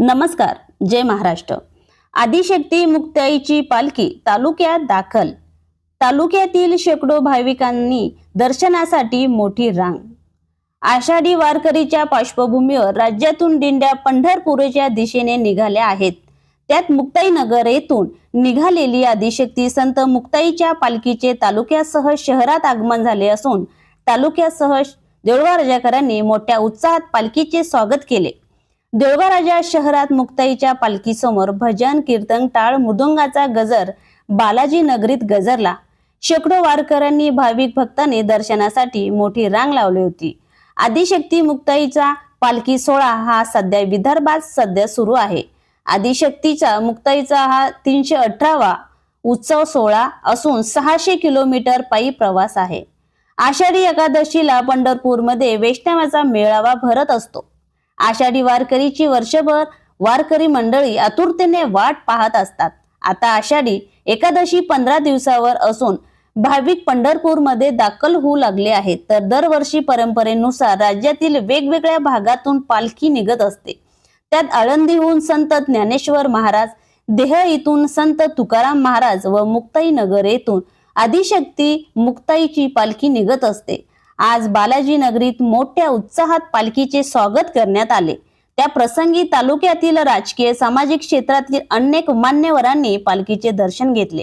नमस्कार, जय महाराष्ट्र। आदिशक्ती मुक्ताईची पालखी तालुक्यात दाखल। तालुक्यातील शेकडो भाविकांनी दर्शनासाठी मोठी रांग। आषाढी वारकरीच्या पार्श्वभूमीवर राज्यातून दिंड्या पंढरपूरच्या दिशेने निघाल्या आहेत। त्यात मुक्ताईनगर येथून निघालेली आदिशक्ती संत मुक्ताईच्या पालखीचे तालुक्यासह शहरात आगमन झाले असून तालुक्यासह देऊळगाव राजाकरांनी मोठ्या उत्साहात पालखीचे स्वागत केले। देऊळगाव राजा शहरात मुक्ताईच्या पालखी समोर भजन कीर्तन टाळ मृदुंगाचा गजर बालाजी नगरीत गजरला। शेकडो वारकऱ्यांनी भाविक भक्तांनी दर्शनासाठी मोठी रांग लावली होती। आदिशक्ती मुक्ताईचा पालखी सोहळा हा सध्या विदर्भात सुरू आहे। आदिशक्तीचा मुक्ताईचा हा 318वा उत्सव सोहळा असून 600 किलोमीटर पायी प्रवास आहे। आषाढी एकादशीला पंढरपूरमध्ये वैष्णवाचा मेळावा भरत असतो। आषाढी वारकरीची वर्षभर वारकरी मंडळी आतुरतेने वाट पाहत असतात। आता आषाढी एकादशी 15 दिवसावर असून भाविक पंढरपूरमध्ये दाखल होऊ लागले आहेत। तर दरवर्षी परंपरेनुसार राज्यातील वेगवेगळ्या भागातून पालखी निघत असते। त्यात आळंदीहून संत ज्ञानेश्वर महाराज, देह इथून संत तुकाराम महाराज व मुक्ताईनगर येथून आदिशक्ती मुक्ताईची पालखी निघत असते। आज बालाजी नगरीत मोठ्या उत्साहात पालखीचे स्वागत करण्यात आले। त्या प्रसंगी तालुक्यातील राजकीय सामाजिक क्षेत्रातील अनेक मान्यवरांनी पालखीचे दर्शन घेतले।